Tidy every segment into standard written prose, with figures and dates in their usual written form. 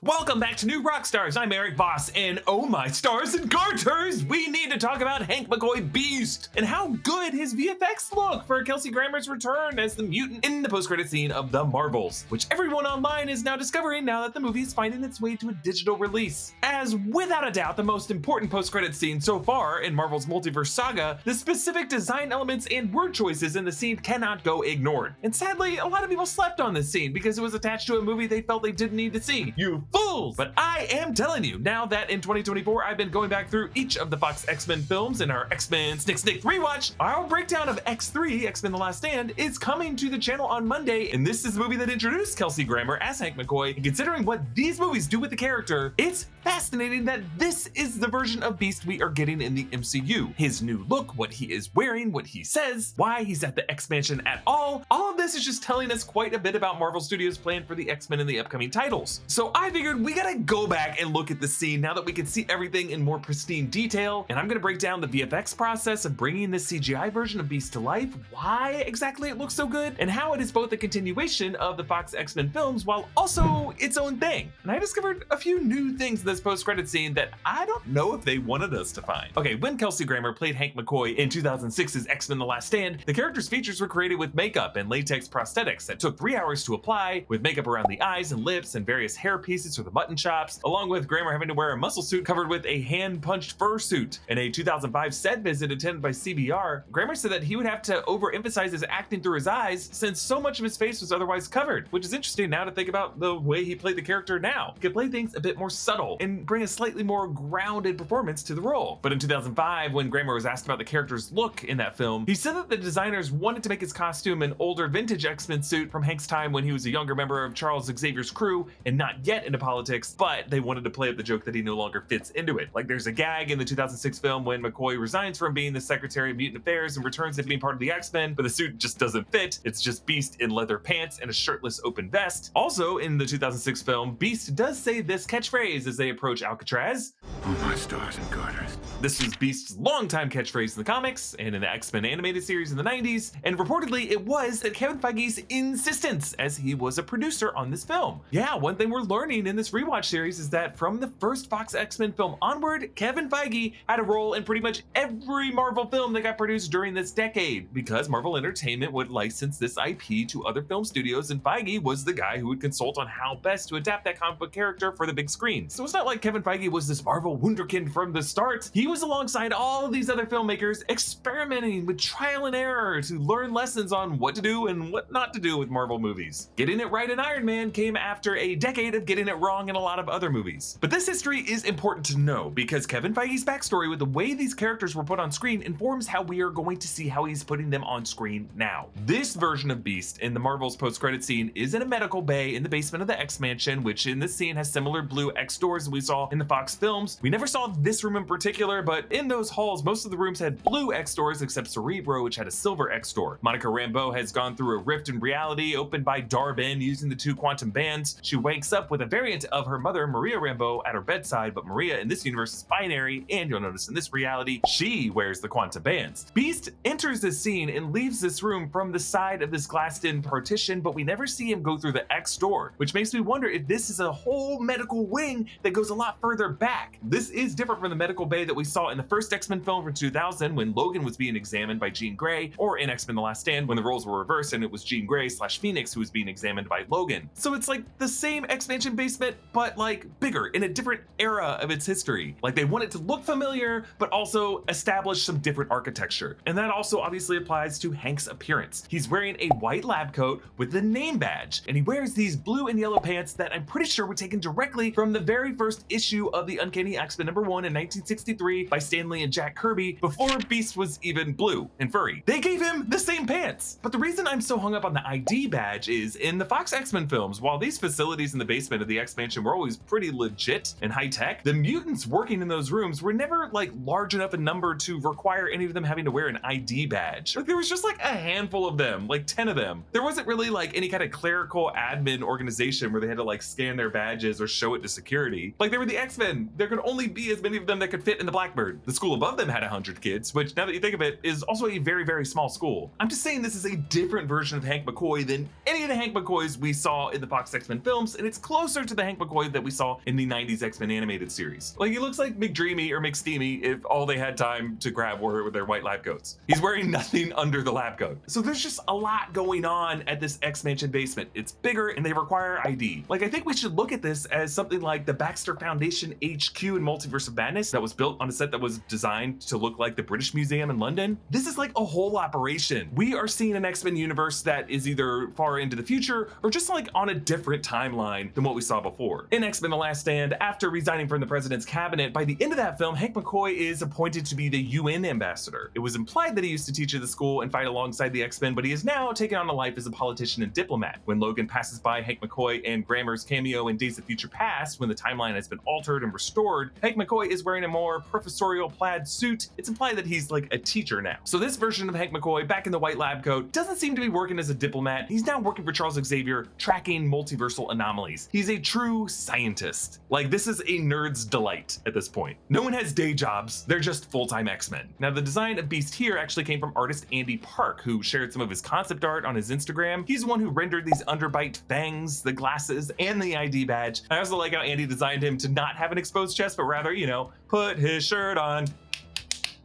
Welcome back to New Rockstars. I'm Erik Voss, and oh my stars and garters, we need to talk about Hank McCoy Beast and how good his VFX look for Kelsey Grammer's return as the mutant in the post-credit scene of The Marvels, which everyone online is now discovering now that the movie is finding its way to a digital release. As without a doubt the most important post-credit scene so far in Marvel's multiverse saga, the specific design elements and word choices in the scene cannot go ignored. And sadly, a lot of people slept on this scene because it was attached to a movie they felt they didn't need to see. You fools! But I am telling you, now that in 2024 I've been going back through each of the Fox X-Men films in our X-Men Snick rewatch, our breakdown of X3, X-Men The Last Stand, is coming to the channel on Monday, and this is the movie that introduced Kelsey Grammer as Hank McCoy. And considering what these movies do with the character, it's fascinating that this is the version of Beast we are getting in the MCU. His new look, what he is wearing, what he says, why he's at the X-Mansion at all of this is just telling us quite a bit about Marvel Studios' plan for the X-Men in the upcoming titles. So I figured we gotta go back and look at the scene now that we can see everything in more pristine detail, and I'm gonna break down the VFX process of bringing this CGI version of Beast to life, why exactly it looks so good, and how it is both a continuation of the Fox X-Men films while also its own thing. And I discovered a few new things in this post-credit scene that I don't know if they wanted us to find. Okay, when Kelsey Grammer played Hank McCoy in 2006's X-Men The Last Stand, the character's features were created with makeup and latex prosthetics that took 3 hours to apply, with makeup around the eyes and lips and various hair pieces for the button chops, along with Grammer having to wear a muscle suit covered with a hand-punched fur suit. In a 2005 set visit attended by CBR, Grammer said that he would have to overemphasize his acting through his eyes since so much of his face was otherwise covered, which is interesting now to think about the way he played the character now. He could play things a bit more subtle and bring a slightly more grounded performance to the role. But in 2005, when Grammer was asked about the character's look in that film, he said that the designers wanted to make his costume an older vintage X-Men suit from Hank's time when he was a younger member of Charles Xavier's crew and not yet into politics, but they wanted to play up the joke that he no longer fits into it. Like there's a gag in the 2006 film when McCoy resigns from being the Secretary of Mutant Affairs and returns to being part of the X-Men, but the suit just doesn't fit. It's just Beast in leather pants and a shirtless open vest. Also in the 2006 film, Beast does say this catchphrase as they approach Alcatraz. Oh my stars and garters. This is Beast's longtime catchphrase in the comics and in the X-Men animated series in the 90s, and reportedly it was at Kevin Feige's insistence as he was a producer on this film. Yeah, one thing we're learning in this rewatch series is that from the first Fox X-Men film onward, Kevin Feige had a role in pretty much every Marvel film that got produced during this decade, because Marvel Entertainment would license this IP to other film studios, and Feige was the guy who would consult on how best to adapt that comic book character for the big screen. So it's not like Kevin Feige was this Marvel wunderkind from the start. He was alongside all of these other filmmakers experimenting with trial and error to learn lessons on what to do and what not to do with Marvel movies. Getting it right in Iron Man came after a decade of getting it wrong in a lot of other movies. But this history is important to know because Kevin Feige's backstory with the way these characters were put on screen informs how we are going to see how he's putting them on screen now. This version of Beast in the Marvel's post-credit scene is in a medical bay in the basement of the X-Mansion, which in this scene has similar blue X doors we saw in the Fox films. We never saw this room in particular, but in those halls, most of the rooms had blue X doors except Cerebro, which had a silver X door. Monica Rambeau has gone through a rift in reality opened by Dar-Benn using the 2 quantum bands. She wakes up with a variant of her mother, Maria Rambeau, at her bedside, but Maria in this universe is binary, and you'll notice in this reality, she wears the quantum bands. Beast enters this scene and leaves this room from the side of this glassed-in partition, but we never see him go through the X door, which makes me wonder if this is a whole medical wing that goes a lot further back. This is different from the medical bay that we saw in the first X-Men film from 2000 when Logan was being examined by Jean Grey, or in X-Men The Last Stand when the roles were reversed and it was Jean Grey / Phoenix who was being examined by Logan. So it's like the same X-Mansion basement, but like bigger in a different era of its history. Like they want it to look familiar, but also establish some different architecture. And that also obviously applies to Hank's appearance. He's wearing a white lab coat with the name badge, and he wears these blue and yellow pants that I'm pretty sure were taken directly from the very first issue of the Uncanny X-Men #1 in 1963 by Stan Lee and Jack Kirby, before Beast was even blue and furry. They gave him the same pants. But the reason I'm so hung up on the ID badge is in the Fox X-Men films, while these facilities in the basement of the X-Mansion were always pretty legit and high-tech, the mutants working in those rooms were never like large enough in number to require any of them having to wear an ID badge. Like there was just like a handful of them, like 10 of them. There wasn't really like any kind of clerical admin organization where they had to like scan their badges or show it to security. Like they were the X-Men. There could only be as many of them that could fit in the Blackbird. The school above them had 100 kids, which now that you think of it is also a very, very small school. I'm just saying this is a different version of Hank McCoy than any of the Hank McCoys we saw in the Fox X-Men films, and it's closer to the Hank Hank McCoy that we saw in the 90s X-Men animated series. Like, he looks like McDreamy or McSteamy if all they had time to grab were their white lab coats. He's wearing nothing under the lab coat. So there's just a lot going on at this X-Mansion basement. It's bigger and they require ID. Like, I think we should look at this as something like the Baxter Foundation HQ in Multiverse of Madness that was built on a set that was designed to look like the British Museum in London. This is like a whole operation. We are seeing an X-Men universe that is either far into the future or just like on a different timeline than what we saw before. In X-Men The Last Stand, after resigning from the president's cabinet, by the end of that film, Hank McCoy is appointed to be the UN ambassador. It was implied that he used to teach at the school and fight alongside the X-Men, but he is now taken on a life as a politician and diplomat. When Logan passes by Hank McCoy and Grammer's cameo in Days of Future Past, when the timeline has been altered and restored, Hank McCoy is wearing a more professorial plaid suit. It's implied that he's like a teacher now. So this version of Hank McCoy, back in the white lab coat, doesn't seem to be working as a diplomat. He's now working for Charles Xavier, tracking multiversal anomalies. He's a true scientist. Like, this is a nerd's delight at this point. No one has day jobs. They're just full-time X-Men. Now, the design of Beast here actually came from artist Andy Park, who shared some of his concept art on his Instagram. He's the one who rendered these underbite fangs, the glasses, and the ID badge. I also like how Andy designed him to not have an exposed chest, but rather, you know, put his shirt on.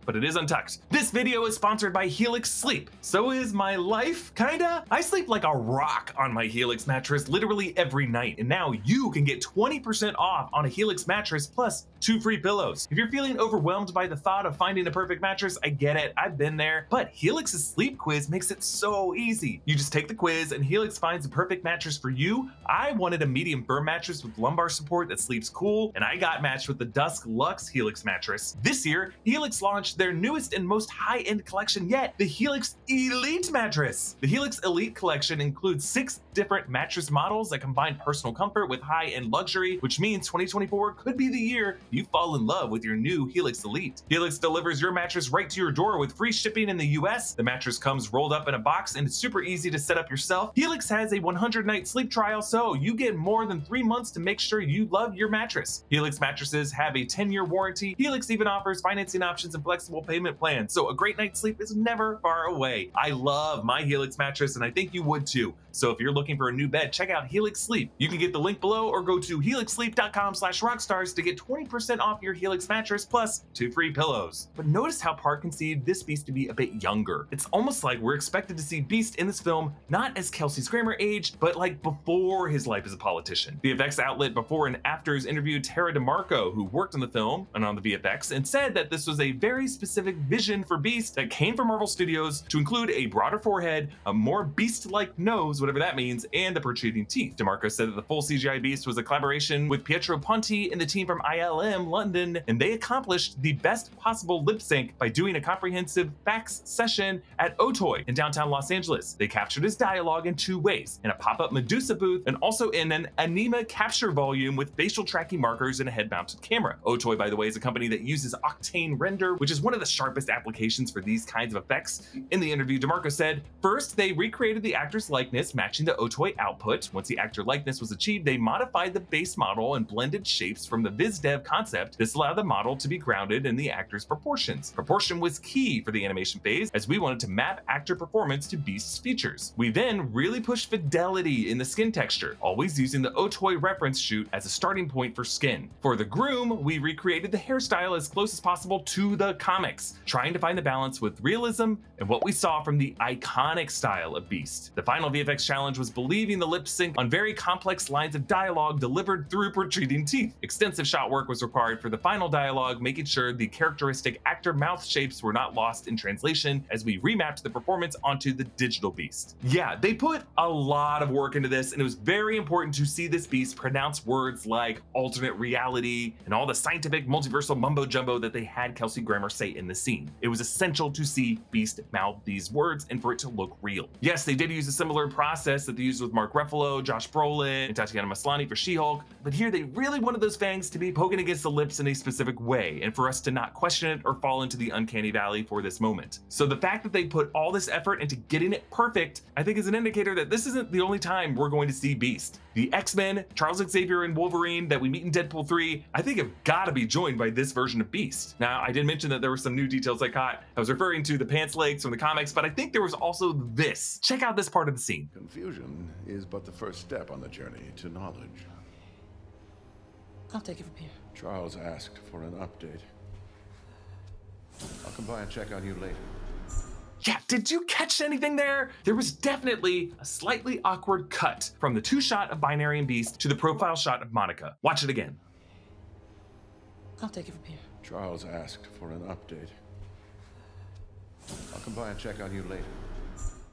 But it is untucked. This video is sponsored by Helix Sleep. So is my life, kinda? I sleep like a rock on my Helix mattress literally every night, and now you can get 20% off on a Helix mattress plus 2 free pillows. If you're feeling overwhelmed by the thought of finding a perfect mattress, I get it, I've been there, but Helix's sleep quiz makes it so easy. You just take the quiz and Helix finds the perfect mattress for you. I wanted a medium firm mattress with lumbar support that sleeps cool, and I got matched with the Dusk Luxe Helix mattress. This year, Helix launched their newest and most high-end collection yet, the Helix Elite mattress. The Helix Elite collection includes 6 different mattress models that combine personal comfort with high-end luxury, which means 2024 could be the year you fall in love with your new Helix Elite. Helix delivers your mattress right to your door with free shipping in the US. The mattress comes rolled up in a box and it's super easy to set up yourself. Helix has a 100-night sleep trial, so you get more than 3 months to make sure you love your mattress. Helix mattresses have a 10-year warranty. Helix even offers financing options and flexible payment plans, so a great night's sleep is never far away. I love my Helix mattress and I think you would too. So if you're looking for a new bed, check out Helix Sleep. You can get the link below or go to helixsleep.com/rockstars to get 20% off your Helix mattress plus 2 free pillows. But notice how Park conceived this Beast to be a bit younger. It's almost like we're expected to see Beast in this film not as Kelsey Grammer age, but like before his life as a politician. The VFX outlet Before and Afters interviewed Tara DeMarco, who worked on the film and on the VFX, and said that this was a very specific vision for Beast that came from Marvel Studios to include a broader forehead, a more Beast-like nose, whatever that means, and the protruding teeth. DeMarco said that the full CGI Beast was a collaboration with Pietro Ponti and the team from ILM London, and they accomplished the best possible lip sync by doing a comprehensive fax session at Otoy in downtown Los Angeles. They captured his dialogue in 2 ways, in a pop-up Medusa booth and also in an Anima capture volume with facial tracking markers and a head-mounted camera. Otoy, by the way, is a company that uses Octane Render, which is one of the sharpest applications for these kinds of effects. In the interview, DeMarco said, first, they recreated the actor's likeness, matching the Otoy output. Once the actor likeness was achieved, they modified the base model and blended shapes from the VizDev concept. This allowed the model to be grounded in the actor's proportions. Proportion was key for the animation phase, as we wanted to map actor performance to Beast's features. We then really pushed fidelity in the skin texture, always using the Otoy reference shoot as a starting point for skin. For the groom, we recreated the hairstyle as close as possible to the comics, trying to find the balance with realism and what we saw from the iconic style of Beast. The final VFX challenge was believing the lip sync on very complex lines of dialogue delivered through protruding teeth. Extensive shot work was required for the final dialogue, making sure the characteristic actor mouth shapes were not lost in translation as we remapped the performance onto the digital Beast. Yeah, they put a lot of work into this, and it was very important to see this Beast pronounce words like alternate reality and all the scientific multiversal mumbo jumbo that they had Kelsey Grammer say in the scene. It was essential to see Beast mouth these words and for it to look real. Yes, they did use a similar process that they used with Mark Ruffalo, Josh Brolin, and Tatiana Maslany for She-Hulk, but here they really wanted those fangs to be poking against the lips in a specific way, and for us to not question it or fall into the uncanny valley for this moment. So the fact that they put all this effort into getting it perfect, I think is an indicator that this isn't the only time we're going to see Beast. The X-Men, Charles Xavier and Wolverine that we meet in Deadpool 3, I think have got to be joined by this version of Beast. Now, I did mention that there were some new details I caught. I was referring to the pants legs from the comics, but I think there was also this. Check out this part of the scene. Confusion is but the first step on the journey to knowledge. I'll take it from here. Charles asked for an update. I'll come by and check on you later. Yeah, did you catch anything there? There was definitely a slightly awkward cut from the two-shot of Binary and Beast to the profile shot of Monica. Watch it again. I'll take it from here. Charles asked for an update. I'll come by and check on you later.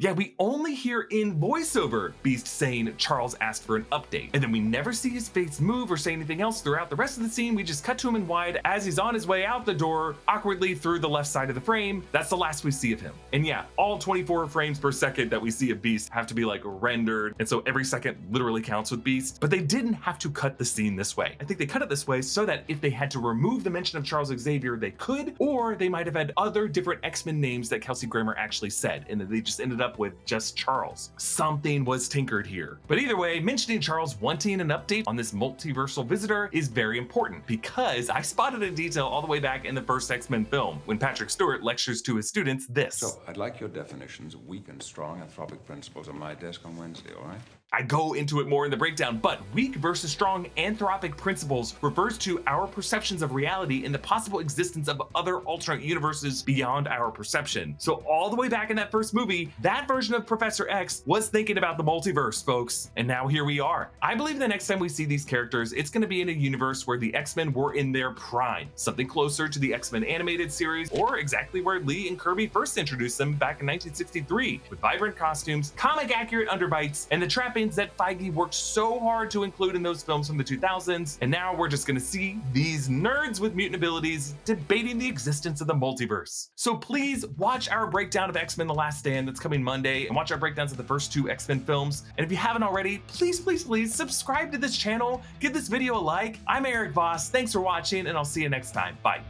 Yeah, we only hear in voiceover Beast saying Charles asked for an update, and then we never see his face move or say anything else throughout the rest of the scene. We just cut to him in wide as he's on his way out the door, awkwardly through the left side of the frame. That's the last we see of him. And yeah, all 24 frames per second that we see of Beast have to be like rendered, and so every second literally counts with Beast. But they didn't have to cut the scene this way. I think they cut it this way so that if they had to remove the mention of Charles Xavier, they could, or they might have had other different X-Men names that Kelsey Grammer actually said, and then they just ended up with just Charles. Something was tinkered here. But either way, mentioning Charles wanting an update on this multiversal visitor is very important, because I spotted a detail all the way back in the first X-Men film when Patrick Stewart lectures to his students this. So, I'd like your definitions of weak and strong anthropic principles on my desk on Wednesday, all right? I go into it more in the breakdown, but weak versus strong anthropic principles refers to our perceptions of reality and the possible existence of other alternate universes beyond our perception. So all the way back in that first movie, that version of Professor X was thinking about the multiverse, folks. And now here we are. I believe the next time we see these characters, it's going to be in a universe where the X-Men were in their prime, something closer to the X-Men animated series, or exactly where Lee and Kirby first introduced them back in 1963, with vibrant costumes, comic accurate underbites, and the trappings that Feige worked so hard to include in those films from the 2000s, and now we're just gonna see these nerds with mutant abilities debating the existence of the multiverse. So please watch our breakdown of X-Men The Last Stand that's coming Monday, and watch our breakdowns of the first two X-Men films. And if you haven't already, please subscribe to this channel, give this video a like. I'm Erik Voss, thanks for watching, and I'll see you next time. Bye.